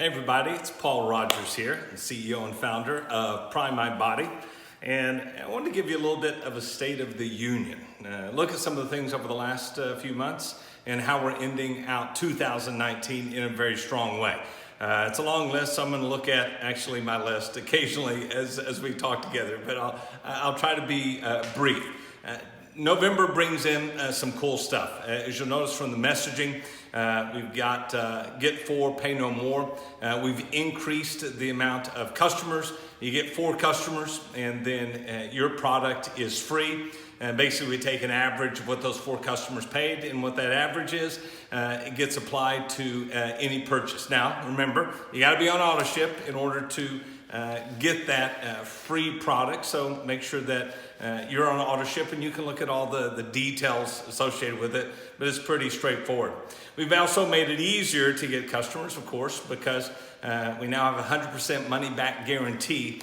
Hey everybody, it's Paul Rogers here, the CEO and founder of Prime My Body. And I wanted to give you a little bit of a state of the union. Look at some of the things over the last few months and how we're ending out 2019 in a very strong way. It's a long list, so I'm going to look at actually my list occasionally as we talk together, but I'll try to be brief. November brings in some cool stuff. As you'll notice from the messaging, we've got Get 4, Pay No More. We've increased the amount of customers. You get 4 customers and then your product is free. And basically we take an average of what those 4 customers paid, and what that average is, it gets applied to any purchase. Now, remember, you gotta be on auto ship in order to get that free product. So make sure that you're on auto ship and you can look at all the details associated with it, but it's pretty straightforward. We've also made it easier to get customers, of course, because we now have a 100% money back guarantee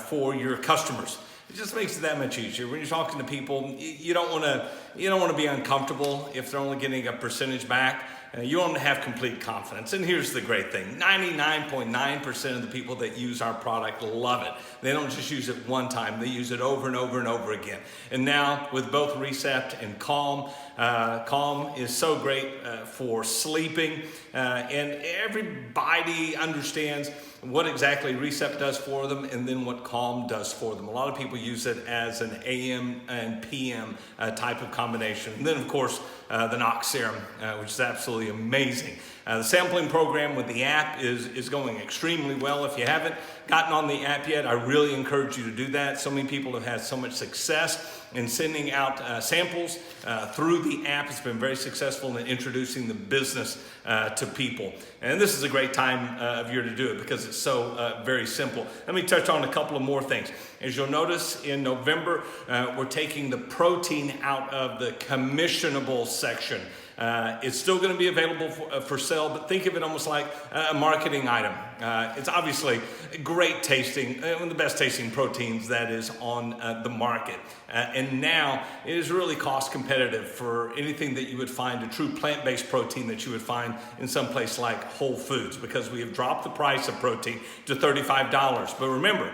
for your customers. It just makes it that much easier. When you're talking to people, you don't want to be uncomfortable if they're only getting a percentage back. You want to have complete confidence. And here's the great thing. 99.9% of the people that use our product love it. They don't just use it one time. They use it over and over and over again. And now with both Recept and Calm, Calm is so great for sleeping. And everybody understands what exactly Recept does for them and then what Calm does for them. A lot of people use it as an AM and PM type of combination. And then, of course, the Nox Serum, which is absolutely amazing. The sampling program with the app is going extremely well. If you haven't gotten on the app yet, I really encourage you to do that. So many people have had so much success in sending out samples through the app. It's been very successful in introducing the business to people. And this is a great time of year to do it because it's so very simple. Let me touch on a couple of more things. As you'll notice, in November, we're taking the protein out of the commissionable section. It's still going to be available for sale, but think of it almost like a marketing item. It's obviously great tasting, one of the best tasting proteins that is on the market. And now it is really cost competitive for anything that you would find, a true plant-based protein that you would find in some place like Whole Foods, because we have dropped the price of protein to $35. But remember,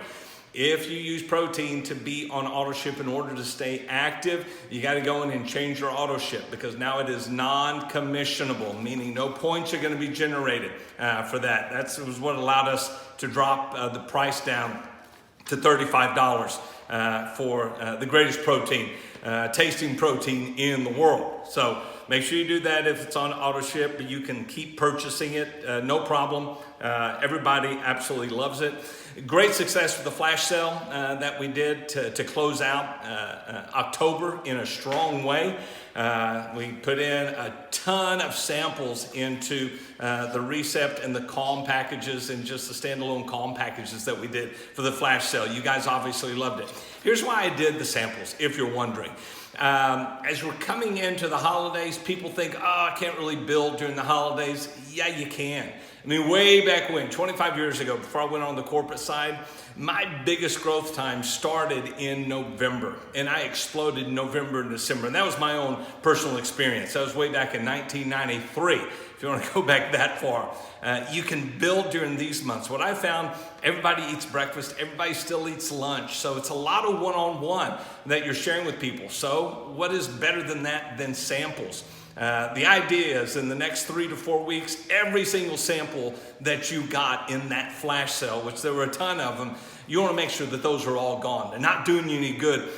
if you use protein to be on auto ship in order to stay active, you got to go in and change your auto ship, because now it is non-commissionable, meaning no points are going to be generated for that. That was what allowed us to drop the price down to $35 for the greatest protein, tasting protein in the world. So make sure you do that if it's on auto ship, but you can keep purchasing it, no problem. Everybody absolutely loves it. Great success with the flash sale that we did to close out October in a strong way. We put in a ton of samples into the Recept and the Calm packages, and just the standalone Calm packages that we did for the flash sale. You guys obviously loved it. Here's why I did the samples, if you're wondering. As we're coming into the holidays, people think, oh, I can't really build during the holidays. Yeah, you can. I mean, way back when, 25 years ago, before I went on the corporate side, my biggest growth time started in November, and I exploded in November and December. And that was my own personal experience. That was way back in 1993. If you want to go back that far, you can build during these months. What I found, everybody eats breakfast, everybody still eats lunch. So it's a lot of one-on-one that you're sharing with people. So what is better than that than samples? The idea is in the next 3 to 4 weeks, every single sample that you got in that flash sale, which there were a ton of them, you want to make sure that those are all gone. They're not doing you any good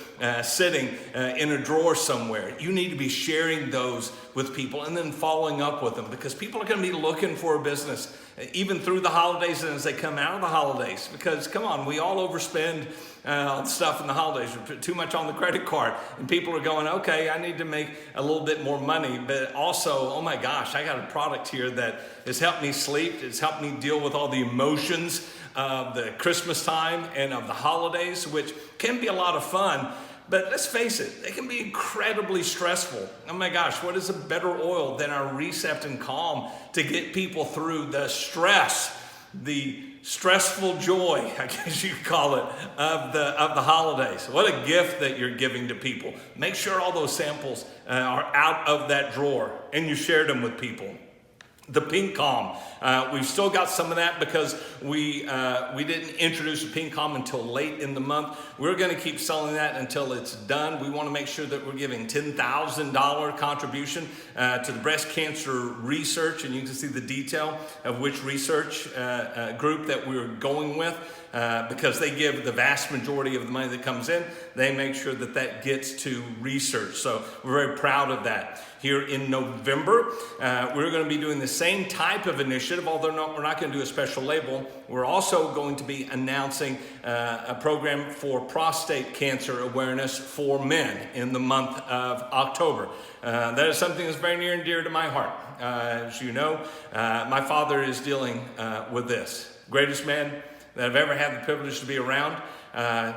sitting in a drawer somewhere. You need to be sharing those with people and then following up with them, because people are going to be looking for a business even through the holidays and as they come out of the holidays. Because come on, we all overspend on stuff in the holidays. We put too much on the credit card, and people are going, okay, I need to make a little bit more money, but also, oh my gosh, I got a product here that has helped me sleep. It's helped me deal with all the emotions of the Christmas time and of the holidays, which can be a lot of fun. But let's face it, they can be incredibly stressful. Oh my gosh, what is a better oil than our Recept and Calm to get people through the stress, the stressful joy, I guess you could call it, of the holidays. What a gift that you're giving to people. Make sure all those samples are out of that drawer and you shared them with people. the Pink Calm. We've still got some of that because we didn't introduce the Pink Calm until late in the month. We're going to keep selling that until it's done. We want to make sure that we're giving $10,000 contribution to the breast cancer research, and you can see the detail of which research group that we're going with. Because they give the vast majority of the money that comes in, they make sure that that gets to research. So we're very proud of that. Here in November, we're going to be doing the same type of initiative, although we're not going to do a special label. We're also going to be announcing a program for prostate cancer awareness for men in the month of October. That is something that's very near and dear to my heart. As you know, my father is dealing with this. Greatest man that I've ever had the privilege to be around.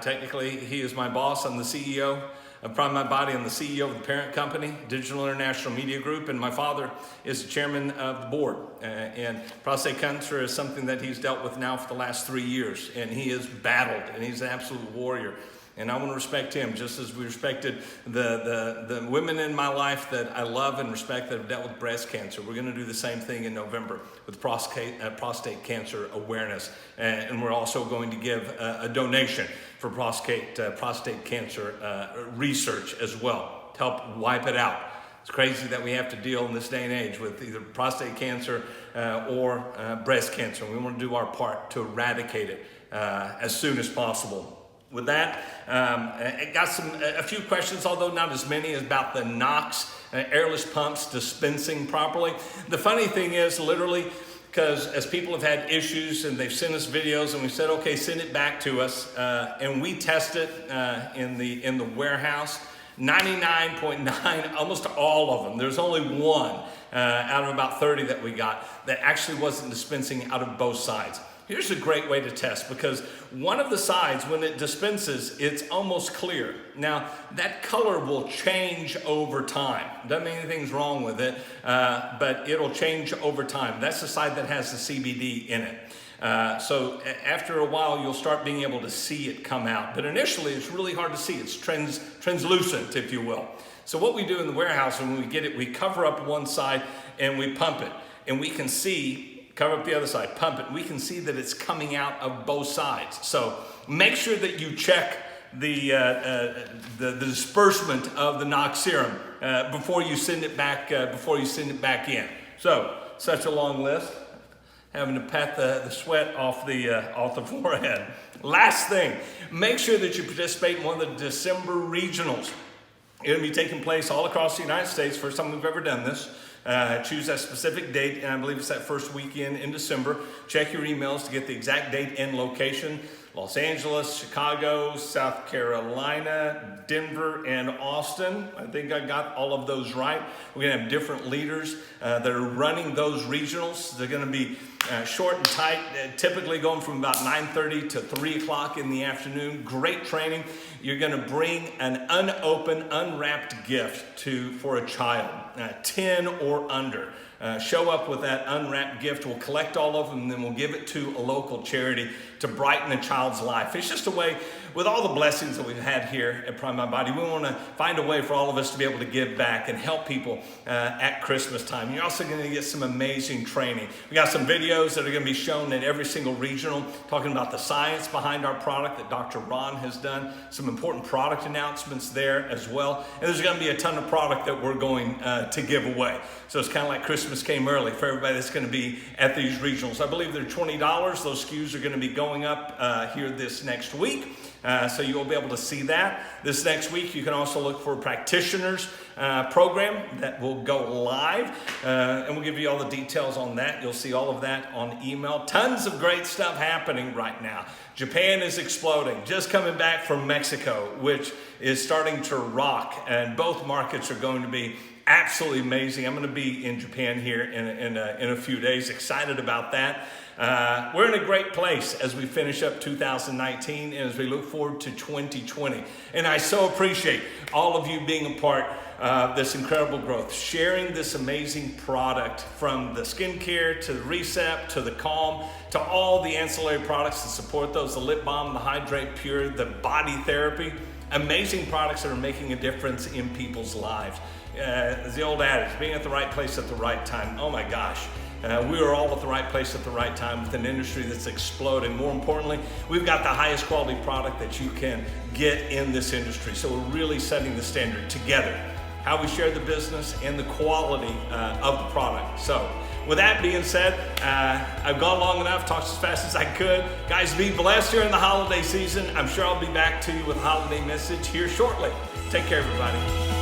Technically, he is my boss. I'm the CEO of Prime My Body. I'm the CEO of the parent company, Digital International Media Group, and my father is the chairman of the board. And prostate cancer is something that he's dealt with now for the last 3 years, and he has battled, and he's an absolute warrior. And I want to respect him just as we respected the women in my life that I love and respect that have dealt with breast cancer. We're going to do the same thing in November with prostate cancer awareness. And we're also going to give a donation for prostate cancer research as well to help wipe it out. It's crazy that we have to deal in this day and age with either prostate cancer or breast cancer. We want to do our part to eradicate it as soon as possible. With that, I got a few questions, although not as many, about the Knox airless pumps dispensing properly. The funny thing is, literally, because as people have had issues and they've sent us videos and we said, okay, send it back to us, and we test it in the warehouse, 99.9, almost all of them. There's only one out of about 30 that we got that actually wasn't dispensing out of both sides. Here's a great way to test, because one of the sides, when it dispenses, it's almost clear. Now, that color will change over time. Doesn't mean anything's wrong with it, but it'll change over time. That's the side that has the CBD in it. So after a while, you'll start being able to see it come out. But initially, it's really hard to see. It's translucent, if you will. So what we do in the warehouse, when we get it, we cover up one side and we pump it. And we can see, cover up the other side, pump it. We can see that it's coming out of both sides. So make sure that you check the disbursement of the Knox serum before you send it back. In. So such a long list. Having to pat the sweat off the forehead. Last thing, make sure that you participate in one of the December regionals. It'll be taking place all across the United States. First time we've ever done this. Choose that specific date, and I believe it's that first weekend in December. Check your emails to get the exact date and location. Los Angeles, Chicago, South Carolina, Denver, and Austin. I think I got all of those right. We're going to have different leaders that are running those regionals. They're going to be short and tight, typically going from about 9:30 to 3 o'clock in the afternoon. Great training. You're going to bring an unopened, unwrapped gift for a child, 10 or under. Show up with that unwrapped gift. We'll collect all of them, and then we'll give it to a local charity to brighten a child's life. It's just a way, with all the blessings that we've had here at Prime My Body, we want to find a way for all of us to be able to give back and help people at Christmas time. You're also going to get some amazing training. We got some videos that are going to be shown at every single regional, talking about the science behind our product that Dr. Ron has done. Some important product announcements there as well. And there's going to be a ton of product that we're going to give away. So it's kind of like Christmas came early for everybody that's going to be at these regionals. I believe they're $20. Those SKUs are going to be going up here this next week. So you'll be able to see that. This next week, you can also look for a practitioners program that will go live. And we'll give you all the details on that. You'll see all of that on email. Tons of great stuff happening right now. Japan is exploding. Just coming back from Mexico, which is starting to rock. And both markets are going to be absolutely amazing. I'm going to be in Japan here in a few days. Excited about that. We're in a great place as we finish up 2019 and as we look forward to 2020. And I so appreciate all of you being a part of this incredible growth, sharing this amazing product, from the skincare to the Recept to the Calm to all the ancillary products that support those, the Lip Balm, the Hydrate Pure, the Body Therapy. Amazing products that are making a difference in people's lives. The old adage, being at the right place at the right time. Oh my gosh. We are all at the right place at the right time with an industry that's exploding. More importantly, we've got the highest quality product that you can get in this industry. So we're really setting the standard together, how we share the business and the quality of the product. So with that being said, I've gone long enough, talked as fast as I could. Guys, be blessed here in the holiday season. I'm sure I'll be back to you with a holiday message here shortly. Take care, everybody.